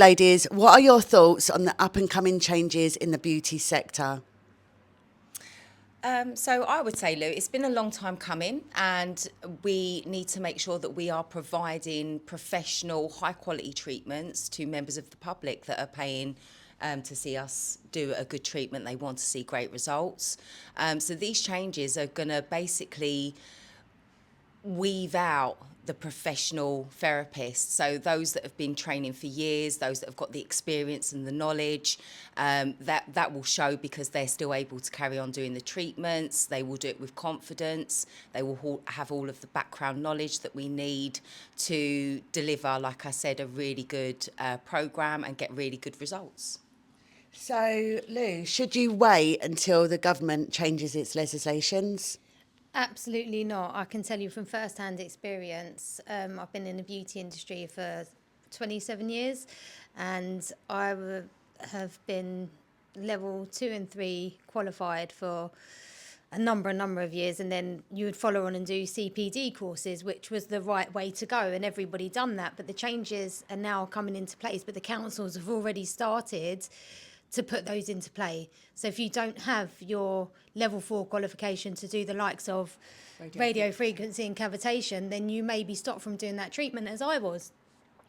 Ladies, what are your thoughts on the up-and-coming changes in the beauty sector? So I would say, Lou, it's been a long time coming, and we need to make sure that we are providing professional, high-quality treatments to members of the public that are paying to see us do a good treatment. They want to see great results. So these changes are going to basically weave out the professional therapists, so those that have been training for years, those that have got the experience and the knowledge, that will show because they're still able to carry on doing the treatments. They will do it with confidence. They will have all of the background knowledge that we need to deliver, like I said, a really good programme and get really good results. So, Lou, should you wait until the government changes its legislations? Absolutely not. I can tell you from first-hand experience. I've been in the beauty industry for 27 years, and have been level 2 and 3 qualified for a number of years, and then you would follow on and do CPD courses, which was the right way to go, and everybody done that. But the changes are now coming into place, but the councils have already started to put those into play. So if you don't have your level 4 qualification to do the likes of radio frequency and cavitation, then you may be stopped from doing that treatment, as I was.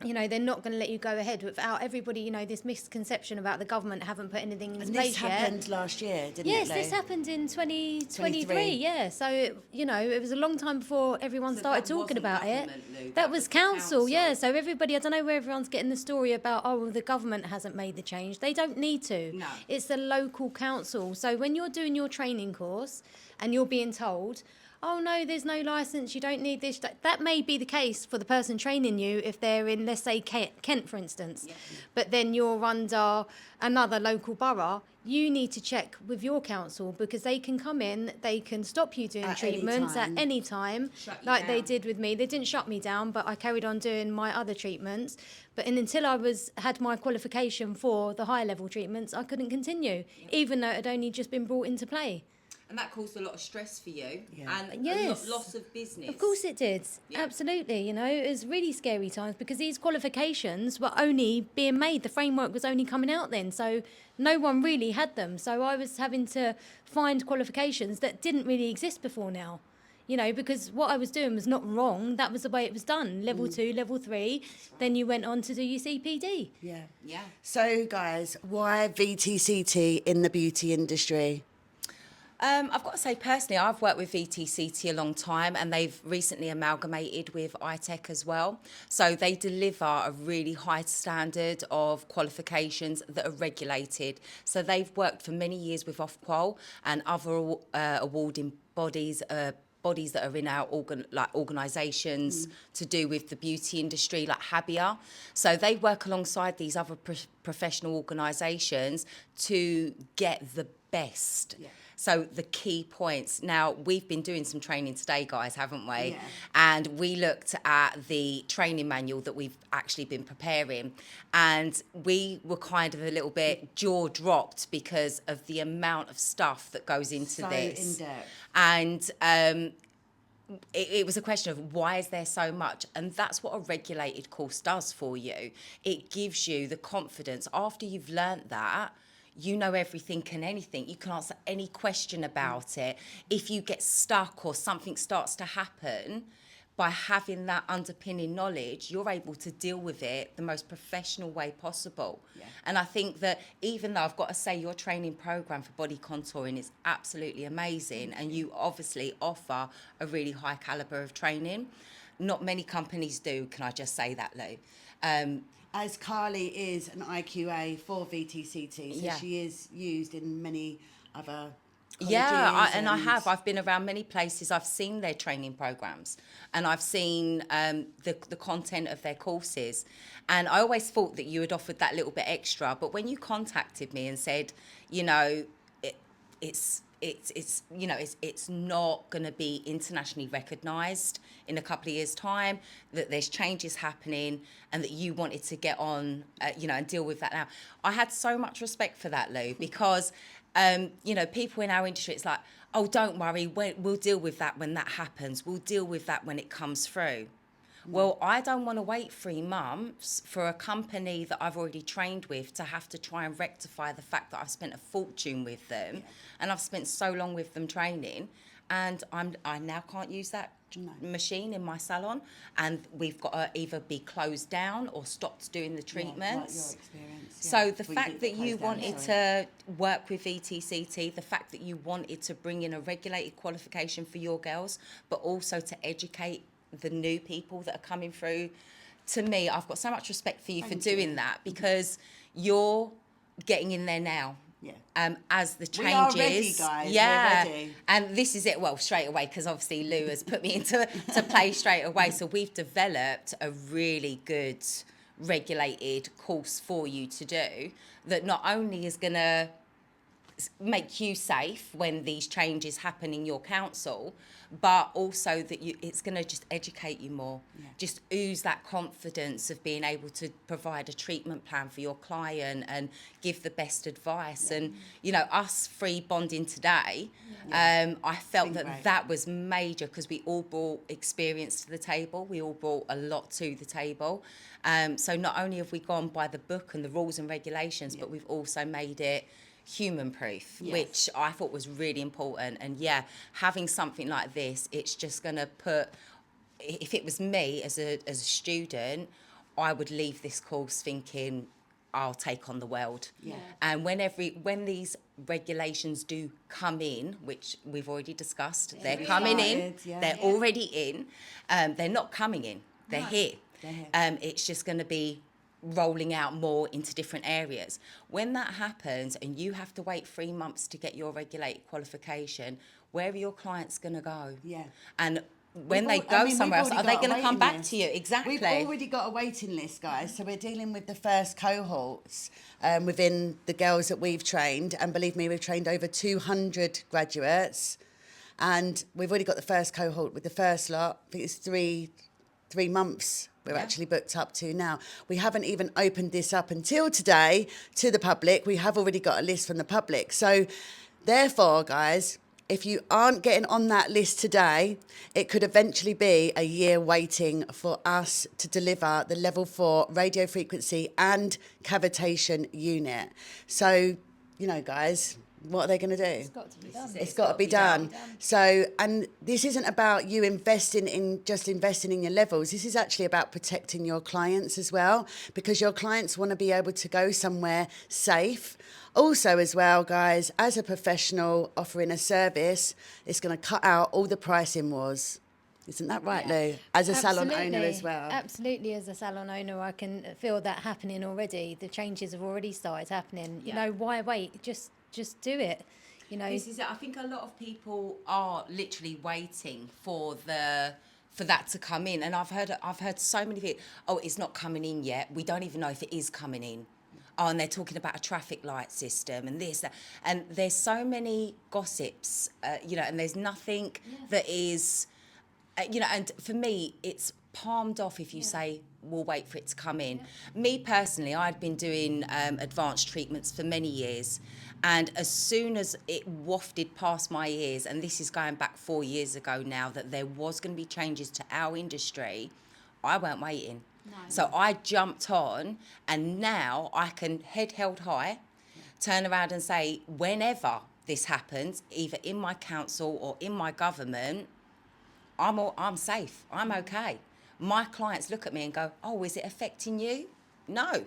You know, they're not going to let you go ahead without everybody, you know, this misconception about the government haven't put anything in place yet. This happened last year, didn't it, Yes, Lou? this happened in 2023, yeah. So, it was a long time before everyone started talking about it. Lou. That was council, yeah. So everybody, I don't know where everyone's getting the story about, oh, well, the government hasn't made the change. They don't need to. No. It's the local council. So when you're doing your training course and you're being told, oh, no, there's no licence, you don't need this. That may be the case for the person training you if they're in, let's say, Kent, for instance. Yeah. But then you're under another local borough. You need to check with your council, because they can come in, they can stop you doing treatments at any time, like they did with me. They didn't shut me down, but I carried on doing my other treatments. But until I had my qualification for the higher level treatments, I couldn't continue, even though it had only just been brought into play. And that caused a lot of stress for you, and yes, a loss of business. Of course it did. Yeah. Absolutely. You know, it was really scary times, because these qualifications were only being made. The framework was only coming out then. So no one really had them. So I was having to find qualifications that didn't really exist before now. You know, because what I was doing was not wrong. That was the way it was done. Level 2, level 3. Right. Then you went on to do your CPD. Yeah. So, guys, why VTCT in the beauty industry? I've got to say, personally, I've worked with VTCT a long time, and they've recently amalgamated with iTech as well. So they deliver a really high standard of qualifications that are regulated. So they've worked for many years with Ofqual and other awarding bodies, bodies that are in our organisations to do with the beauty industry, like Habia. So they work alongside these other professional organisations to get the best. Yeah. So the key points. Now, we've been doing some training today, guys, haven't we? Yeah. And we looked at the training manual that we've actually been preparing, and we were kind of a little bit jaw-dropped because of the amount of stuff that goes into this. So in-depth. And it was a question of why is there so much? And that's what a regulated course does for you. It gives you the confidence. After you've learnt that, you know everything and anything. You can answer any question about it. If you get stuck or something starts to happen, by having that underpinning knowledge, you're able to deal with it the most professional way possible. Yeah. And I think that, even though I've got to say your training program for body contouring is absolutely amazing, and you obviously offer a really high caliber of training, not many companies do, can I just say that, Lou? As Carly is an IQA for VTCT, so she is used in many other colleges. I have. I've been around many places. I've seen their training programs, and I've seen the content of their courses. And I always thought that you had offered that little bit extra. But when you contacted me and said, you know, it's not going to be internationally recognised in a couple of years' time, that there's changes happening, and that you wanted to get on, and deal with that now. I had so much respect for that, Lou, because, people in our industry, it's like, oh, don't worry, we'll deal with that when that happens. We'll deal with that when it comes through. Well, I don't want to wait 3 months for a company that I've already trained with to have to try and rectify the fact that I've spent a fortune with them and I've spent so long with them training, and I now can't use that machine in my salon, and we've got to either be closed down or stopped doing the treatments. Like your experience. So the fact that you wanted to work with VTCT, the fact that you wanted to bring in a regulated qualification for your girls, but also to educate the new people that are coming through, to me, I've got so much respect for you for doing that, because you're getting in there now. Yeah. As the changes. We are ready, guys. Yeah. We're ready. And this is it, well, straight away, because obviously Lou has put me into play straight away. So we've developed a really good regulated course for you to do that not only is going to make you safe when these changes happen in your council, but also that it's going to just educate you more. Just ooze that confidence of being able to provide a treatment plan for your client and give the best advice. And us free bonding today, I felt that was major, because we all brought experience to the table, we all brought a lot to the table. So not only have we gone by the book and the rules and regulations, but we've also made it human proof, which I thought was really important. And having something like this, it's just going to put, if it was me as a student, I would leave this course thinking I'll take on the world. And when these regulations do come in, which we've already discussed, they're coming in, they're already in, they're not coming in, they're here. It's just going to be rolling out more into different areas. When that happens and you have to wait 3 months to get your regulated qualification, where are your clients going to go? And when they go somewhere else, are they going to come back to you? Exactly. We've already got a waiting list, guys. So we're dealing with the first cohorts within the girls that we've trained. And believe me, we've trained over 200 graduates. And we've already got the first cohort with the first lot. I think it's three months we're actually booked up to now. We haven't even opened this up until today to the public. We have already got a list from the public. So therefore, guys, if you aren't getting on that list today, it could eventually be a year waiting for us to deliver the level 4 radio frequency and cavitation unit. So, guys, what are they going to do? It's got to be done. It's got to be done. So, and this isn't about you investing in your levels. This is actually about protecting your clients as well, because your clients want to be able to go somewhere safe. Also, as well, guys, as a professional offering a service, it's going to cut out all the pricing wars. Isn't that right, Lou? As a salon owner as well. Absolutely, as a salon owner, I can feel that happening already. The changes have already started happening. Why wait? Just do it. This is it. I think a lot of people are literally waiting for that to come in, and I've heard so many people. Oh, it's not coming in yet. We don't even know if it is coming in. Oh, and they're talking about a traffic light system and this, that. And there's so many gossips, and there's nothing that is, and for me, it's palmed off if you say, we'll wait for it to come in. Me personally, I'd been doing advanced treatments for many years. And as soon as it wafted past my ears, and this is going back 4 years ago now, that there was going to be changes to our industry, I weren't waiting. So I jumped on, and now I can, head held high, turn around and say, whenever this happens, either in my council or in my government, I'm safe, I'm okay. My clients look at me and go, oh, is it affecting you? No,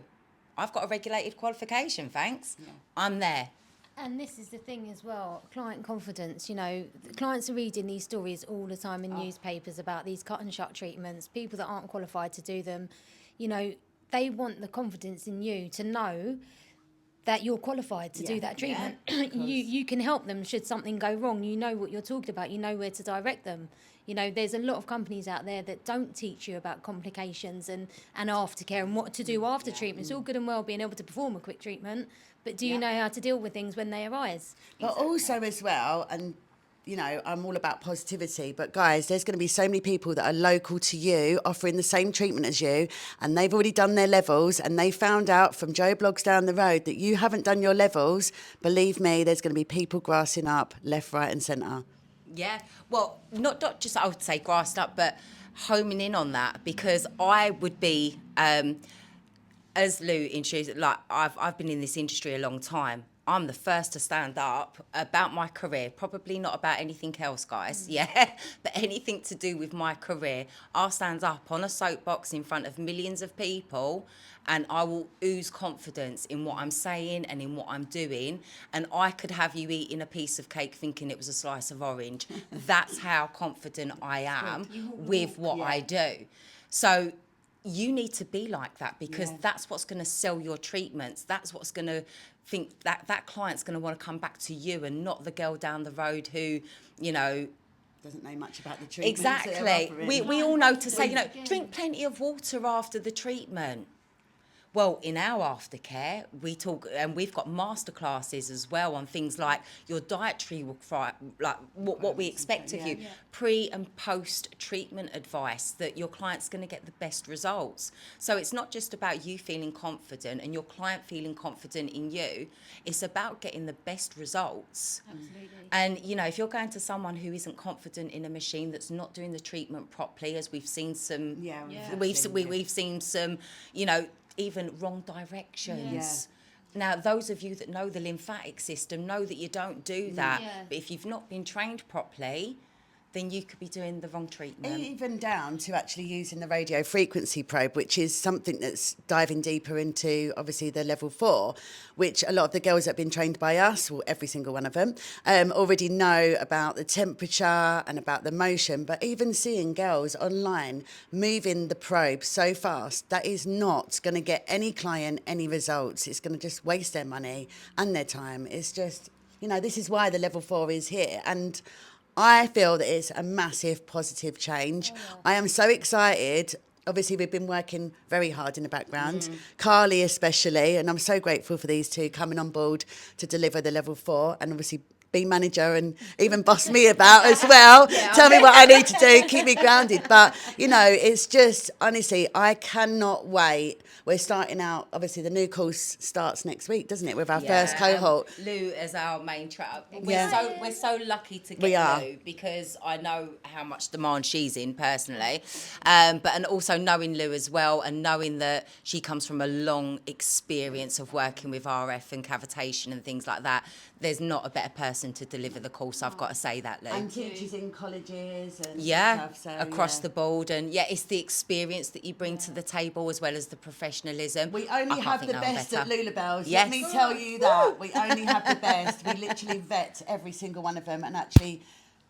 I've got a regulated qualification, thanks. I'm there. And this is the thing as well, client confidence. The clients are reading these stories all the time in newspapers about these cut and shut treatments, people that aren't qualified to do them. They want the confidence in you to know that you're qualified to do that treatment. You can help them should something go wrong. You know what you're talking about. You know where to direct them. There's a lot of companies out there that don't teach you about complications and aftercare and what to do after treatment. It's all good and well being able to perform a quick treatment, but do you know how to deal with things when they arise? But also as well, and I'm all about positivity, but guys, there's going to be so many people that are local to you offering the same treatment as you, and they've already done their levels, and they found out from Joe Blogs down the road that you haven't done your levels. Believe me, there's going to be people grassing up left, right and centre. Yeah, well, not just I would say grassed up, but homing in on that, because I would be, as Lou introduced, like I've been in this industry a long time. I'm the first to stand up about my career, probably not about anything else, guys, but anything to do with my career. I'll stand up on a soapbox in front of millions of people, and I will ooze confidence in what I'm saying and in what I'm doing. And I could have you eating a piece of cake thinking it was a slice of orange. That's how confident I am with what I do. So you need to be like that, because that's what's going to sell your treatments. That's what's going to think that client's going to want to come back to you, and not the girl down the road who, doesn't know much about the treatment. Exactly. We all know to say, drink plenty of water after the treatment. Well, in our aftercare, we talk, and we've got masterclasses as well on things like your dietary, like what we expect of you, pre and post treatment advice, that your client's going to get the best results. So it's not just about you feeling confident and your client feeling confident in you. It's about getting the best results. Absolutely. And, if you're going to someone who isn't confident in a machine, that's not doing the treatment properly, as we've seen some, we've seen some, even wrong directions. Now, those of you that know the lymphatic system know that you don't do that. But if you've not been trained properly, then you could be doing the wrong treatment. Even down to actually using the radio frequency probe, which is something that's diving deeper into, obviously, the level 4, which a lot of the girls that have been trained by us, well, every single one of them, already know about the temperature and about the motion. But even seeing girls online moving the probe so fast, that is not going to get any client any results. It's going to just waste their money and their time. It's just, this is why the level 4 is here. And I feel that it's a massive positive change. I am so excited. Obviously, we've been working very hard in the background, Carly especially, and I'm so grateful for these two coming on board to deliver the level 4, and obviously be manager and even boss me about as well. Tell me what I need to do, keep me grounded. But, it's just, honestly, I cannot wait. We're starting out, obviously, the new course starts next week, doesn't it, with our first cohort. Lou is our main track. We're so lucky to get Lou, because I know how much demand she's in personally. And also knowing Lou as well, and knowing that she comes from a long experience of working with RF and cavitation and things like that. There's not a better person to deliver the course, I've got to say that, Lou. And teachers in colleges and stuff. So, across the board. And it's the experience that you bring to the table, as well as the professionalism. We only have the best at Loulabelles. Let me tell you that. We only have the best. We literally vet every single one of them. And actually,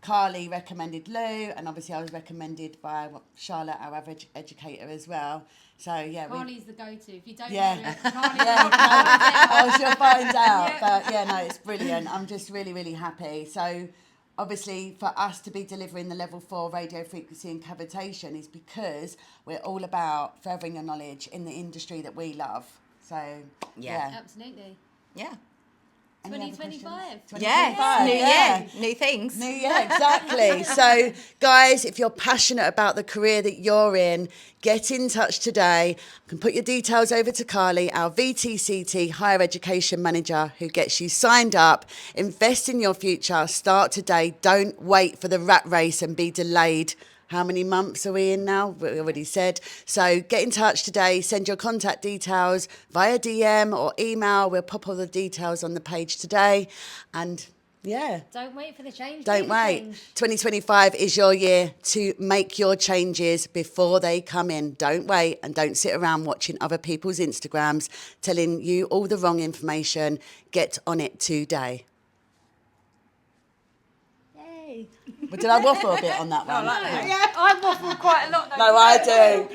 Carly recommended Lou, and obviously I was recommended by Charlotte, our average educator, as well. So Carly's the go-to. If you don't know Carly, she'll find out. But it's brilliant. I'm just really, really happy. So obviously, for us to be delivering the level 4 radio frequency and cavitation is because we're all about furthering your knowledge in the industry that we love. So absolutely. 2025. New year, new things. New year, exactly. So, guys, if you're passionate about the career that you're in, get in touch today. You can put your details over to Carly, our VTCT Higher Education Manager, who gets you signed up. Invest in your future. Start today. Don't wait for the rat race and be delayed. How many months are we in now? We already said. So get in touch today. Send your contact details via DM or email. We'll pop all the details on the page today. And don't wait for the change. Don't wait. 2025 is your year to make your changes before they come in. Don't wait, and don't sit around watching other people's Instagrams telling you all the wrong information. Get on it today. But did I waffle a bit on that one? I waffle quite a lot. No, I do.